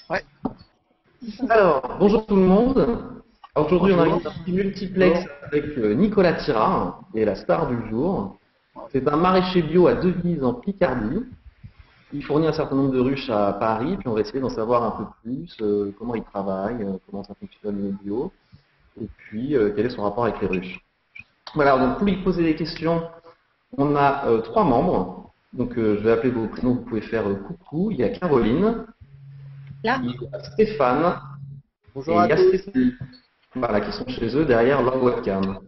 Ouais. Alors, bonjour tout le monde. Aujourd'hui, on a un petit multiplex avec Nicolas Tirard, qui est la star du jour. C'est un maraîcher bio à Devise en Picardie. Il fournit un certain nombre de ruches à Paris, puis on va essayer d'en savoir un peu plus, comment il travaille, comment ça fonctionne le bio, et puis quel est son rapport avec les ruches. Voilà, donc pour lui poser des questions, on a trois membres. Donc je vais appeler vos prénoms, vous pouvez faire coucou. Il y a Caroline, Là. il y a Stéphane, Bonjour et il à y a tous. Stéphanie. Voilà, qui sont chez eux derrière leur webcam.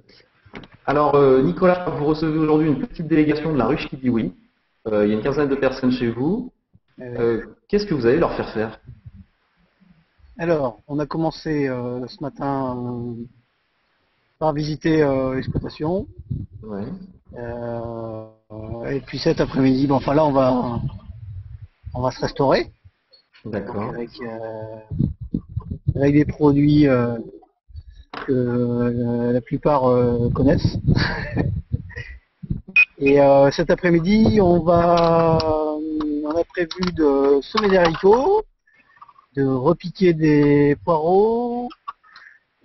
Alors, Nicolas, vous recevez aujourd'hui une petite délégation de la ruche qui dit oui. Il y a une quinzaine de personnes chez vous. Qu'est-ce que vous allez leur faire faire? Alors, on a commencé ce matin par visiter l'exploitation. Ouais, Et puis cet après-midi, bon, enfin là, on va se restaurer. Donc d'accord. avec des produits que la plupart connaissent. Et cet après-midi, on a prévu de semer des haricots, de repiquer des poireaux,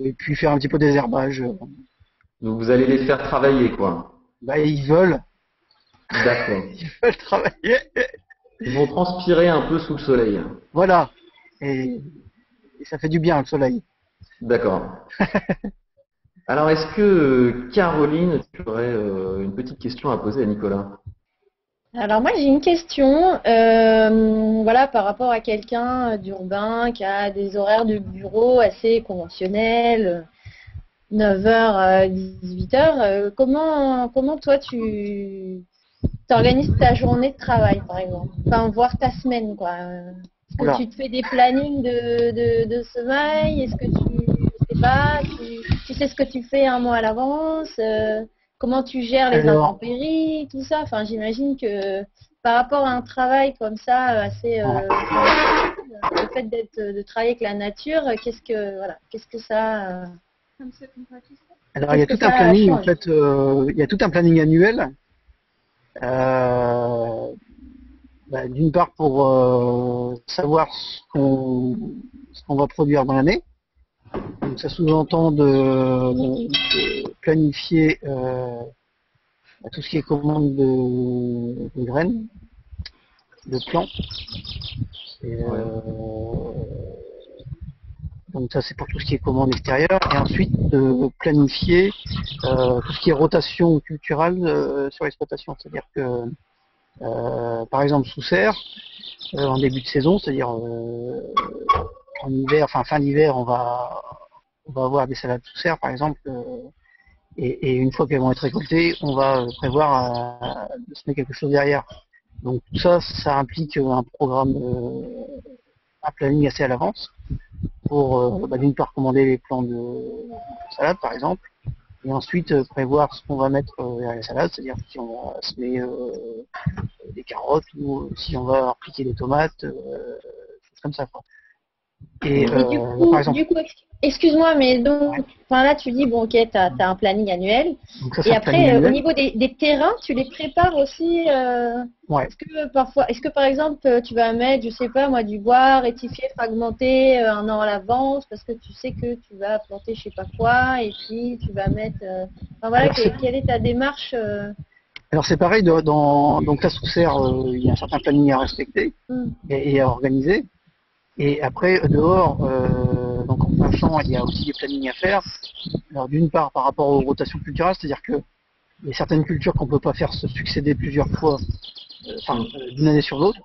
et puis faire un petit peu des herbages. Donc, vous allez les faire travailler, quoi. Bah, ils veulent, D'accord. ils veulent travailler. Ils vont transpirer un peu sous le soleil. Voilà. Et ça fait du bien le soleil. D'accord. Alors, est-ce que, Caroline, tu aurais une petite question à poser à Nicolas? Alors moi j'ai une question, voilà, par rapport à quelqu'un d'urbain qui a des horaires de bureau assez conventionnels, 9h à 18h. Comment toi tu t'organises ta journée de travail par exemple? Enfin, voire ta semaine quoi. Est-ce que Voilà. tu te fais des plannings de semaine? Est-ce que je sais pas, tu sais ce que tu fais un mois à l'avance? Comment tu gères les Alors, intempéries, tout ça? Enfin, j'imagine que par rapport à un travail comme ça, assez ouais. le fait de travailler avec la nature, qu'est-ce que ça Alors, il y qu'est-ce a que tout un ça planning, en change? fait, il y a tout un planning annuel. Euh, D'une part pour savoir ce qu'on va produire dans l'année. Donc ça sous-entend de planifier tout ce qui est commande de graines, de plants. Et, Ouais. donc ça c'est pour tout ce qui est commande extérieure. Et ensuite de planifier tout ce qui est rotation culturelle sur l'exploitation. C'est-à-dire que par exemple sous serre, en début de saison, c'est-à-dire en hiver, enfin fin d'hiver, on va avoir des salades sous serre par exemple, et une fois qu'elles vont être récoltées, on va prévoir de semer quelque chose derrière. Donc tout ça, ça implique un programme, un planning assez à l'avance pour d'une part commander les plants de salade par exemple, et ensuite prévoir ce qu'on va mettre derrière la salade, c'est-à-dire si on va semer des carottes ou si on va appliquer des tomates, choses comme ça quoi. Et Mais par exemple, excuse-moi, mais ouais, donc, enfin là, tu dis, bon, ok, tu as un planning annuel. donc ça c'est Et un planning après, au annuel. niveau des terrains, tu les prépares aussi. Ouais. Est-ce que par exemple, tu vas mettre, je sais pas, moi, du bois rétifié, fragmenté un an à l'avance, parce que tu sais que tu vas planter je sais pas quoi, et puis tu vas mettre. Enfin voilà, Alors c'est quelle est ta démarche alors c'est pareil donc là sous serre, il y a un certain planning à respecter hmm. et à organiser. Et après dehors, donc en plein champ, il y a aussi des plannings à faire. Alors d'une part par rapport aux rotations culturelles, c'est-à-dire que il y a certaines cultures qu'on peut pas faire se succéder plusieurs fois, d'une année sur l'autre,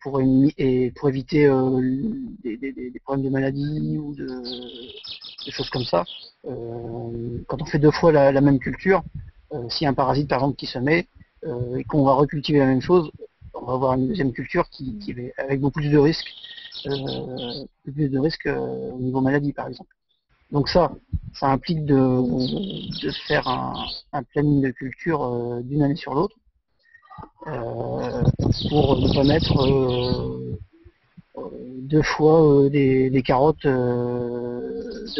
pour éviter des problèmes de maladie ou des choses comme ça. Quand on fait deux fois la même culture, s'il y a un parasite par exemple qui se met et qu'on va recultiver la même chose, on va avoir une deuxième culture qui est avec beaucoup plus de risques au niveau maladie par exemple. Donc ça implique de faire un planning de culture d'une année sur l'autre pour ne pas mettre deux fois des carottes 2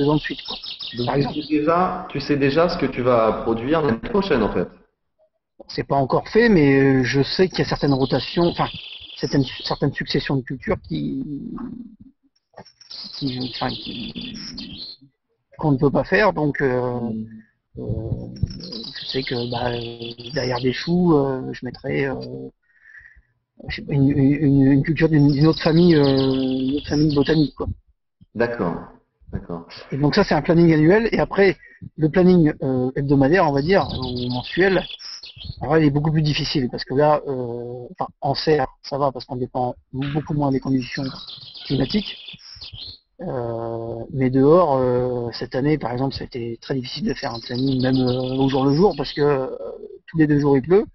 ans de suite, quoi. Donc, Par exemple. tu sais déjà ce que tu vas produire l'année prochaine, en fait. C'est pas encore fait, mais je sais qu'il y a certaines rotations. Enfin, certaines successions de cultures qu'on ne peut pas faire. Donc, je sais que derrière des choux, je mettrais je sais pas, une culture d'une autre famille botanique, quoi. D'accord, d'accord. Et donc ça, c'est un planning annuel. Et après, le planning hebdomadaire, on va dire, ou mensuel, alors il est beaucoup plus difficile parce que là, en serre, ça va parce qu'on dépend beaucoup moins des conditions climatiques. Mais dehors, cette année, par exemple, ça a été très difficile de faire un planning, même au jour le jour, parce que tous les 2 jours il pleut.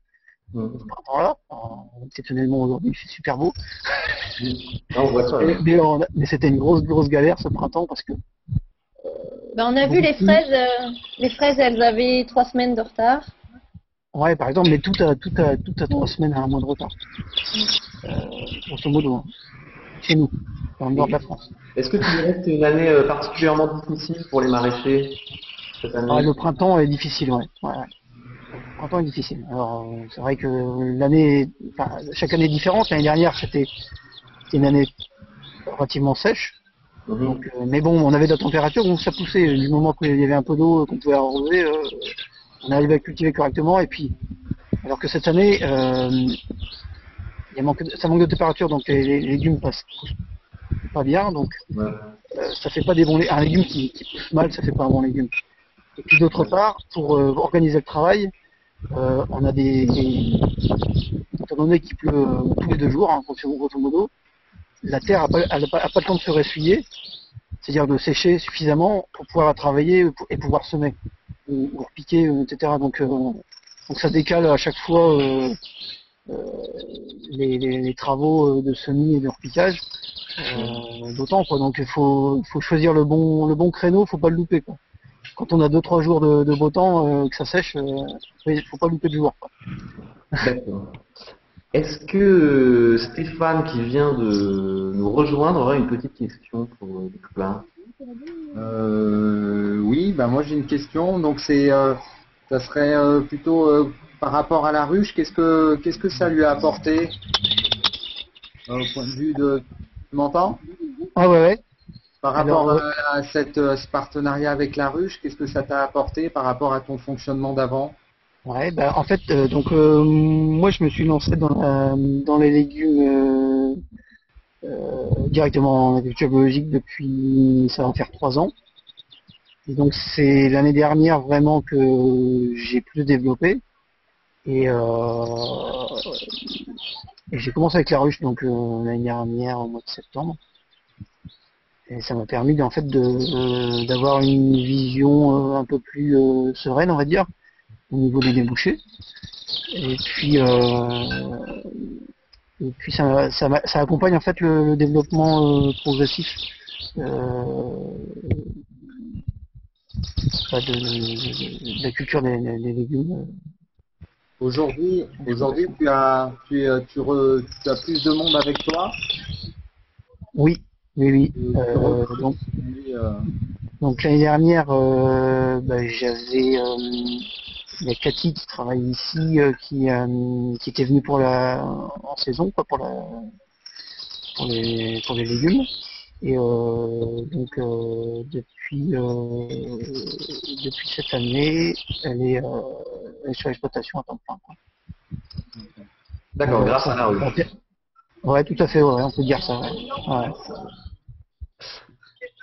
Mhm. Ce printemps-là, exceptionnellement aujourd'hui, il fait super beau. Ah, on voit ça. Mais c'était une grosse galère ce printemps parce que Ben, on a vu les fraises, elles avaient 3 semaines de retard. ouais, par exemple, mais tout à 3 semaines à un mois de retard. Grosso modo, hein, chez nous, dans le nord de la France. Est-ce que tu dirais que c'est une année particulièrement difficile pour les maraîchers cette année? Le printemps est difficile, ouais. Le printemps est difficile. Alors, c'est vrai que chaque année est différente. L'année dernière, c'était une année relativement sèche. Mhm. Donc, mais bon, on avait de la température, donc ça poussait. Du moment qu'il y avait un peu d'eau qu'on pouvait arroser, on arrivait à cultiver correctement. Et puis, alors que cette année, ça manque de température, donc les légumes passent pas bien. Donc, Ouais. ça fait pas des bons légumes. Un légume qui pousse mal, ça fait pas un bon légume. Et puis d'autre part, pour organiser le travail, on a étant donné qu'il pleut tous les 2 jours, hein, grosso modo, la terre a pas le temps de se ressuyer, c'est-à-dire de sécher suffisamment pour pouvoir la travailler et pouvoir semer ou repiquer, etc. Donc ça décale à chaque fois les travaux de semis et de repiquage d'autant, quoi. Donc il faut choisir le bon créneau, faut pas le louper, quoi. Quand on a 2-3 jours de beau temps, que ça sèche, il faut pas louper de jour, quoi. D'accord. Est-ce que Stéphane, qui vient de nous rejoindre, aurait une petite question pour Nicolas? Oui, bah moi j'ai une question. Donc ça serait plutôt par rapport à la ruche. Qu'est-ce que ça lui a apporté au point de vue de... Tu m'entends? Ah ouais. Par rapport Alors, à ce partenariat avec la ruche, qu'est-ce que ça t'a apporté par rapport à ton fonctionnement d'avant? ouais, en fait, moi je me suis lancé dans les légumes directement en agriculture biologique depuis, ça va faire 3 ans. Et donc c'est l'année dernière vraiment que j'ai plus développé. Et, et j'ai commencé avec la ruche donc l'année dernière au mois de septembre. Et ça m'a permis en fait d'avoir une vision un peu plus sereine, on va dire, au niveau des débouchés. Et puis, ça accompagne en fait le développement progressif de la culture des légumes. Aujourd'hui, tu as plus de monde avec toi. Oui, oui. Tu recrutes, Donc, euh, donc l'année dernière, j'avais il y a Cathy qui travaille ici, qui était venue en saison, quoi, pour les légumes. Et depuis cette année, elle est sur l'exploitation à temps plein, quoi. D'accord, grâce à la ruche. Ouais, tout à fait, ouais, on peut dire ça. Ouais. Ouais.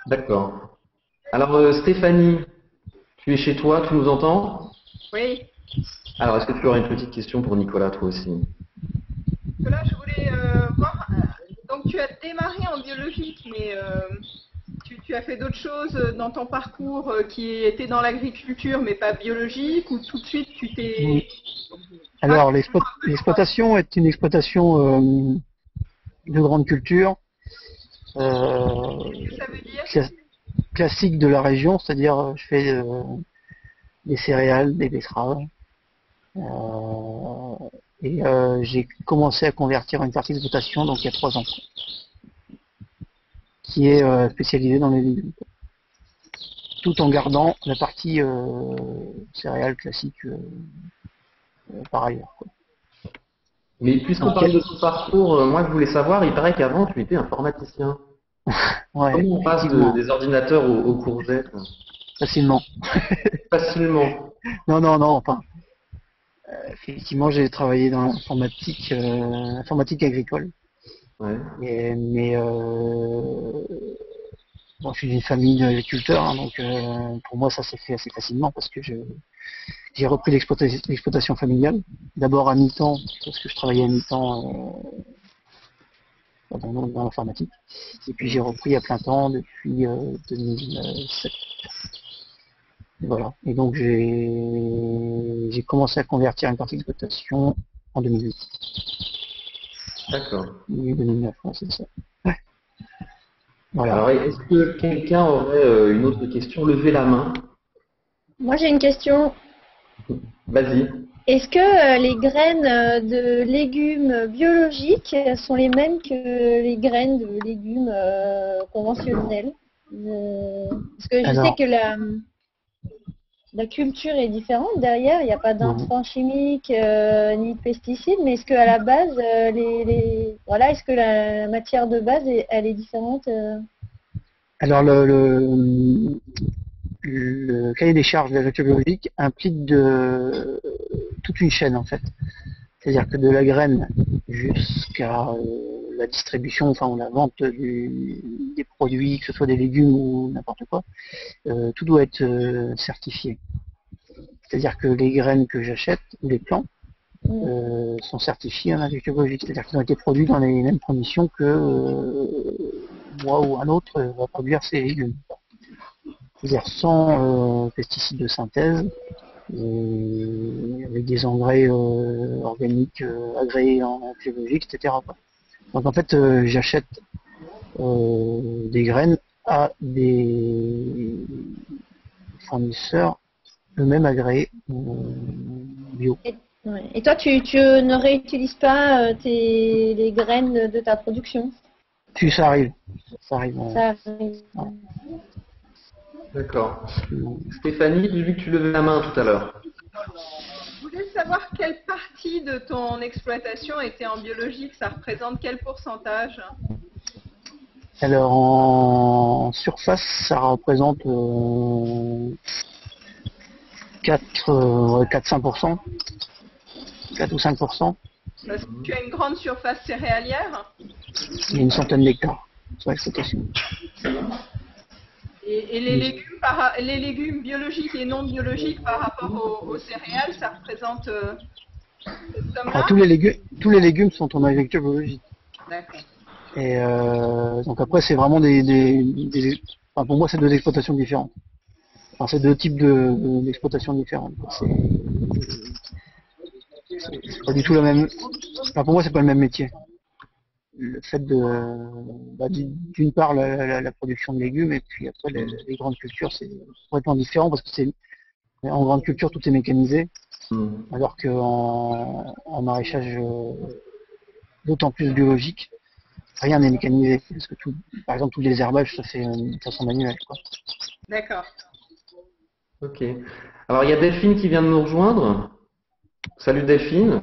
D'accord. Alors Stéphanie, tu es chez toi, tu nous entends? Oui. Alors est-ce que tu aurais une petite question pour Nicolas, toi aussi? Là, je voulais voir. Donc, tu as démarré en biologique, mais tu as fait d'autres choses dans ton parcours qui étaient dans l'agriculture, mais pas biologique, ou tout de suite tu t'es. Oui. Alors, l'exploitation est une exploitation de grande culture, Ça veut dire classique de la région, c'est-à-dire je fais des céréales, des betteraves. J'ai commencé à convertir une partie d'exploitation donc il y a 3 ans, qui est spécialisée dans les légumes, tout en gardant la partie céréales classique par ailleurs, quoi. Mais puisqu'on Ok. parle de ton parcours, moi je voulais savoir, il paraît qu'avant tu étais informaticien. Ouais, Comment on passe effectivement, des ordinateurs aux courgettes facilement. facilement? Non, non, non, enfin, effectivement, j'ai travaillé dans l'informatique, informatique agricole. Ouais. Mais bon, je suis d'une famille d'agriculteurs, hein, donc pour moi ça s'est fait assez facilement parce que j'ai repris l'exploitation familiale. D'abord à mi-temps, parce que je travaillais à mi-temps dans l'informatique. Et puis j'ai repris à plein temps depuis 2007. Voilà. Et donc j'ai commencé à convertir une partie d'exploitation en 2008. D'accord. 2009, ouais, c'est ça. Ouais. Voilà. Alors, est-ce que quelqu'un aurait une autre question? Levez la main. Moi, j'ai une question. Vas-y. Est-ce que les graines de légumes biologiques sont les mêmes que les graines de légumes conventionnels? Parce que je sais Alors, que la culture est différente derrière, il n'y a pas non. d'intrants chimiques ni de pesticides, mais est-ce qu'à la base, voilà, est-ce que la matière de base, elle est différente Alors le cahier des charges de l'agriculture biologique implique toute une chaîne en fait. C'est-à-dire que de la graine jusqu'à la distribution, enfin ou la vente des produits, que ce soit des légumes ou n'importe quoi, tout doit être certifié. C'est-à-dire que les graines que j'achète, ou les plants, sont certifiés en agriculture biologique. C'est-à-dire qu'ils ont été produits dans les mêmes conditions que moi ou un autre va produire ces légumes. C'est-à-dire sans pesticides de synthèse, avec des engrais organiques agréés en biologique, etc. quoi. Donc en fait, j'achète des graines à des fournisseurs eux-mêmes agréés bio. Ouais. Et toi, tu ne réutilises pas les graines de ta production? Puis ça arrive. Ça arrive. Ça arrive. Ouais. D'accord. Stéphanie, j'ai vu que tu levais la main tout à l'heure. Je voulais savoir quelle partie de ton exploitation était en biologique, ça représente quel pourcentage? Alors en surface, ça représente 4-5%, 4 ou 5%. Parce que tu as une grande surface céréalière Il y a une centaine d'hectares sur l'exploitation. et les légumes biologiques et non biologiques par rapport aux céréales, ça représente cette somme-là? Alors, tous les légumes sont en agriculture biologique. D'accord. Et donc après, c'est vraiment enfin, pour moi, c'est deux exploitations différentes. Enfin, c'est deux types d'exploitations différentes. C'est pas du tout la même. Enfin, pour moi, c'est pas le même métier. Le fait d'une part la production de légumes et puis après les grandes cultures, c'est complètement différent parce que en grande culture tout est mécanisé, alors qu'en maraîchage d'autant plus biologique, rien n'est mécanisé. Parce que par exemple, tous les herbages se fait de façon manuelle, quoi. D'accord. Ok. Alors, il y a Delphine qui vient de nous rejoindre. Salut Delphine.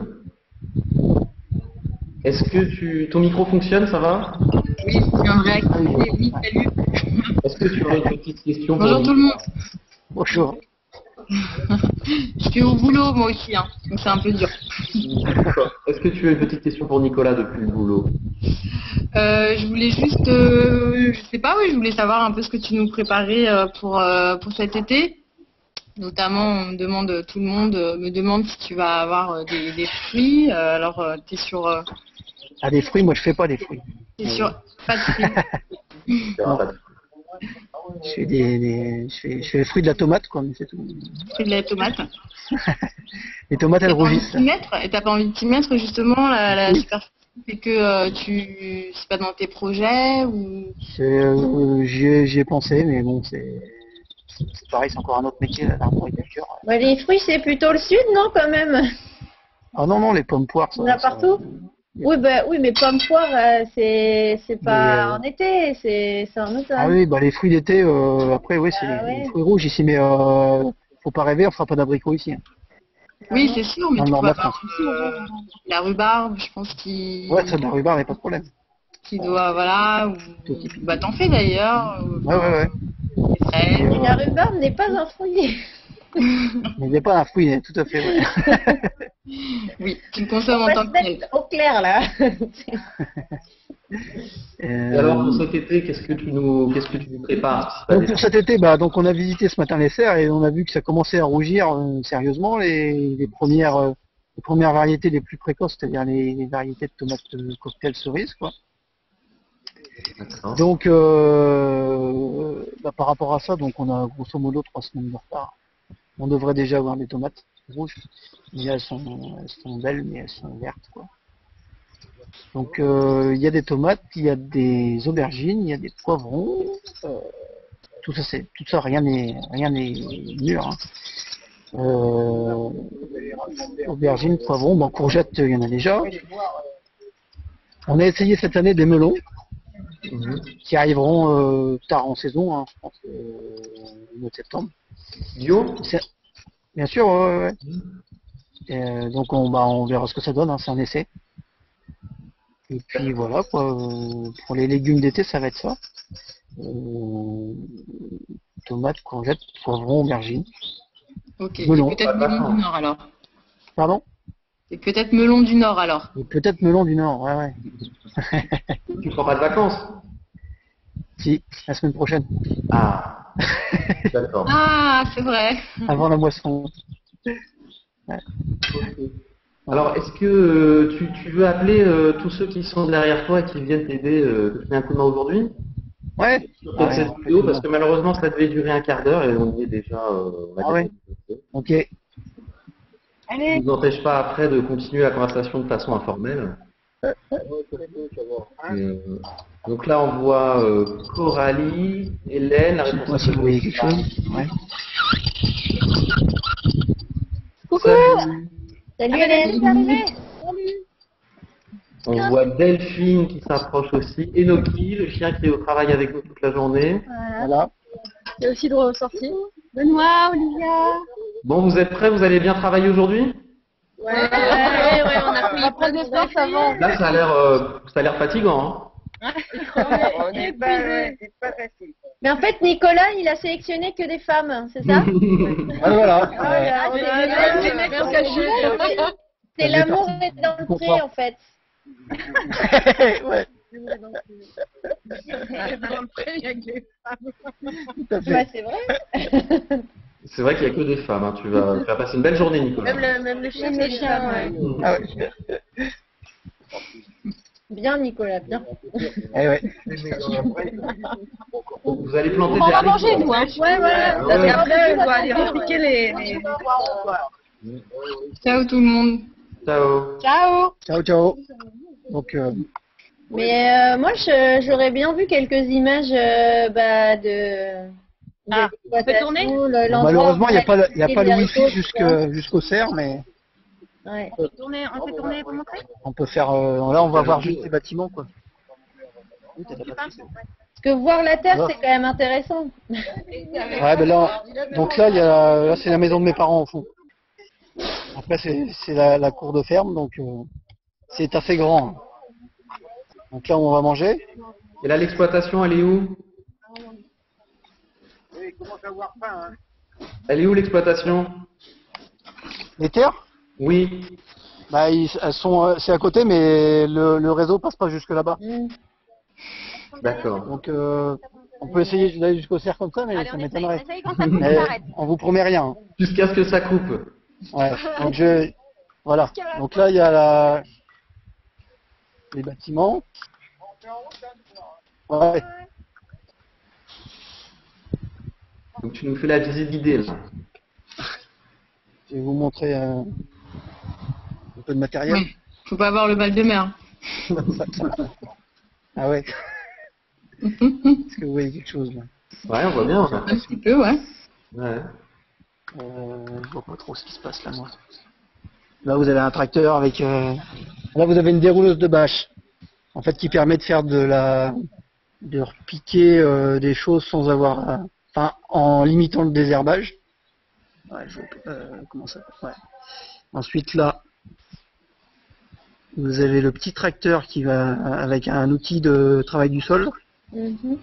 Est-ce que ton micro fonctionne, ça va? Oui, je viens de réactiver. Oui, salut. Est-ce que tu aurais une petite question pour Bonjour nous? tout le monde. Bonjour. Je suis au boulot moi aussi, hein, donc c'est un peu dur. D'accord. Est-ce que tu as une petite question pour Nicolas depuis le boulot? Je voulais juste, je sais pas, oui, je voulais savoir un peu ce que tu nous préparais pour cet été. Notamment, tout le monde me demande si tu vas avoir des fruits. Alors, t'es sur, Ah, des fruits, moi je fais pas des fruits. t'es sur, pas de fruits. Non. Je fais les fruits de la tomate, quoi, mais c'est tout. C'est de la tomate. Les tomates, elles T'as pas envie de rougissent. t'y mettre, et t'as pas envie de t'y mettre justement la superficie, c'est que c'est pas dans tes projets ou. J'y ai pensé, mais bon, c'est pareil, c'est encore un autre métier, l'arboriculture. Bah, les fruits, c'est plutôt le sud, non, quand même? Ah non, non, les pommes poires, Il y en a partout? Oui, mais pommes poires, c'est pas Mais, en été, c'est en automne. Ah oui, bah les fruits d'été, après, oui, c'est Ah ouais. les fruits rouges ici, mais faut pas rêver, on fera pas d'abricots ici. Oui, c'est sûr, mais Dans tu le peux Nord-Est, avoir la rhubarbe, je pense qu'il Ouais, ça de la rhubarbe, y a pas de problème. doit, voilà, ou bah t'en fais d'ailleurs, Ouais. des fraises. Et, Et la rhubarbe n'est pas un fruit. Il n'y a pas un fruit, tout à fait, ouais. Oui, tu le consommes On en va tant se que tel. mettre au clair là. Et alors pour Euh, cet été, qu'est-ce que tu nous prépares? Si Donc pour cet été, donc on a visité ce matin les serres et on a vu que ça commençait à rougir sérieusement les premières variétés les plus précoces, c'est-à-dire les variétés de tomates cocktail cerise, quoi. D'accord. Donc par rapport à ça, donc on a grosso modo 3 semaines de retard. On devrait déjà avoir des tomates rouges, mais elles sont belles, mais elles sont vertes, quoi. Donc il y a des tomates, il y a des aubergines, il y a des poivrons. Tout ça, rien n'est mûr. Hein. Aubergines, poivrons, courgettes, il y en a déjà. On a essayé cette année des melons qui arriveront tard en saison, hein, je pense au mois de septembre. Bio? Bien sûr, ouais. Donc on verra ce que ça donne, hein, c'est un essai. Et puis voilà, quoi. Pour les légumes d'été, ça va être ça. Tomates, courgettes, poivrons, aubergines. Ok, et Melon. peut-être melon du Nord alors. Pardon? Et peut-être melon du Nord alors. Et peut-être melon du Nord, ouais. Tu prends pas de vacances? Si, la semaine prochaine, Ah, d'accord. Ah, c'est vrai. avant la moisson. Alors, est-ce que tu veux appeler tous ceux qui sont derrière toi et qui viennent t'aider, te donner un coup de main aujourd'hui? Ouais. Pour cette vidéo, parce que malheureusement, ça devait durer un quart d'heure et on y est déjà. Ok. Ça ne nous empêche pas après de continuer la conversation de façon informelle. Donc là, on voit Coralie, Hélène, la Je sais pas réponse. si vous voyez quelque chose. Ouais. Coucou. Salut Hélène. On voit Delphine qui s'approche aussi, Enoki, le chien qui est au travail avec nous toute la journée. Voilà. Il y a aussi de ressortir. Benoît, Olivia. Bon, vous êtes prêts? Vous allez bien travailler aujourd'hui? Ouais, on a pris plein de séances avant. Là, ça a l'air fatigant. Hein. On est c'est pas facile. Mais en fait, Nicolas, il a sélectionné que des femmes, c'est ça? Voilà. C'est l'amour est dans le pré, en fait. Ouais. Tout à fait. Ouais, c'est vrai. C'est vrai qu'il n'y a que des femmes. Hein. Tu vas passer une belle journée, Nicolas. Même le chien, ouais. Ah ouais. Bien, Nicolas, bien. Eh ouais. Vous allez planter On des va manger, haricots. nous, hein. Ouais, voilà. Ouais. Parce qu'après, on doit aller repiquer les... Ciao tout le monde. Ciao. Ciao. Ciao. Donc, Mais moi, j'aurais bien vu quelques images de... on peut tourner malheureusement, il n'y a pas le wifi jusqu'au cerf, mais Ouais. On peut tourner pour montrer. on peut faire. Là, on va voir juste les bâtiments, quoi. Parce que voir la Terre, c'est quand même intéressant. Ouais, ben là, donc là, là, c'est la maison de mes parents au fond. Après, c'est la cour de ferme, donc c'est assez grand. Donc là, on va manger. Et là, l'exploitation, elle est où? Elle est où l'exploitation? Les terres, Oui. bah, elles sont, c'est à côté, mais le réseau passe pas jusque là-bas. D'accord. Donc, on peut essayer d'aller jusqu'au cerf comme ça, mais ça m'étonnerait. Quand ça coupe, Mais on s'arrête. on vous promet rien. Hein. Jusqu'à ce que ça coupe. Ouais. Donc voilà. Donc là, il y a les bâtiments. Ouais. Donc tu nous fais la visite guidée là. Je vais vous montrer un peu de matériel. Oui. Faut pas avoir le bal de mer. Ah ouais. Est-ce que vous voyez quelque chose là? Ouais, on voit bien. Un petit peu, ouais. Ouais. Je vois pas trop ce qui se passe là, moi. Là, vous avez un tracteur avec... Là, vous avez une dérouleuse de bâche. En fait, qui permet de faire de repiquer des choses sans avoir... Enfin, en limitant le désherbage. Ouais, comment ça... Ouais. Ensuite là, vous avez le petit tracteur qui va avec un outil de travail du sol. Mhm.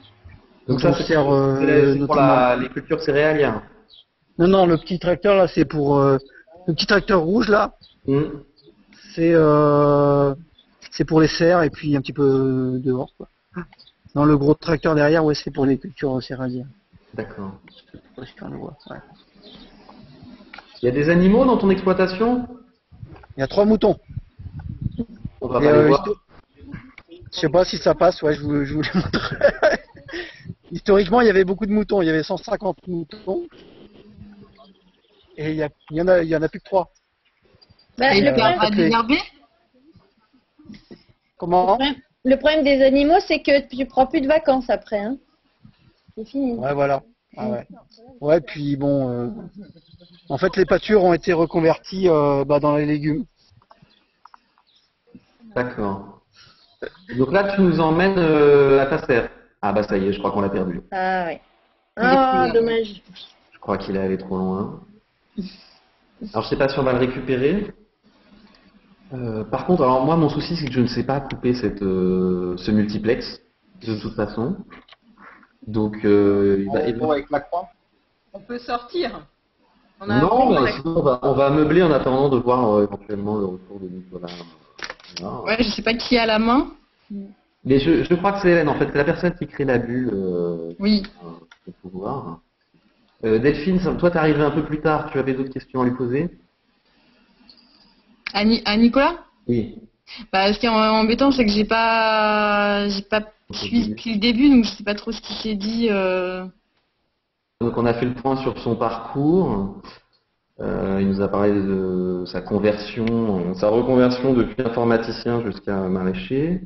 Donc ça, on sert c'est pour notamment. les cultures céréalières. Non, le petit tracteur là, c'est pour le petit tracteur rouge là, Hmm. c'est pour les serres et puis un petit peu dehors quoi. Non, le gros tracteur derrière, ouais, c'est pour les cultures céréalières. D'accord. Je sais pas si on le voit, ouais. Il y a des animaux dans ton exploitation? Il y a 3 moutons. On va Et, pas les voir. je sais pas si ça passe, ouais, je vous les montre. Historiquement, il y avait beaucoup de moutons, il y avait 150 moutons. Et il y en a plus que 3. Bah, Et le, tu problème, vas pas désherber? Comment? le problème des animaux, c'est que tu prends plus de vacances après. Hein. C'est fini. Ouais, voilà. Ah, ouais. Ouais, puis bon, en fait, les pâtures ont été reconverties dans les légumes. D'accord. Donc là, tu nous emmènes à ta serre. Ah bah ça y est, je crois qu'on l'a perdu. Ah ouais. Il est Ah, plus là. dommage. Je crois qu'il est allé trop loin. Alors je sais pas si on va le récupérer. Par contre, alors moi mon souci c'est que je ne sais pas couper ce multiplex de toute façon. Donc il va- Avec la croix. On peut sortir. On a un non, plan mais sinon, on va meubler en attendant de voir éventuellement le retour de Nicolas. Voilà. Ouais, je sais pas qui a la main. Mais je crois que c'est Hélène en fait, c'est la personne qui crée la bulle Oui. de pouvoir. Delphine, toi t'es arrivé un peu plus tard, tu avais d'autres questions à lui poser? À Nicolas? Oui. Bah, ce qui est embêtant, c'est que j'ai pas suivi depuis le début, donc je sais pas trop ce qui s'est dit. Donc on a fait le point sur son parcours. Il nous a parlé de sa conversion, sa reconversion depuis informaticien jusqu'à maraîcher.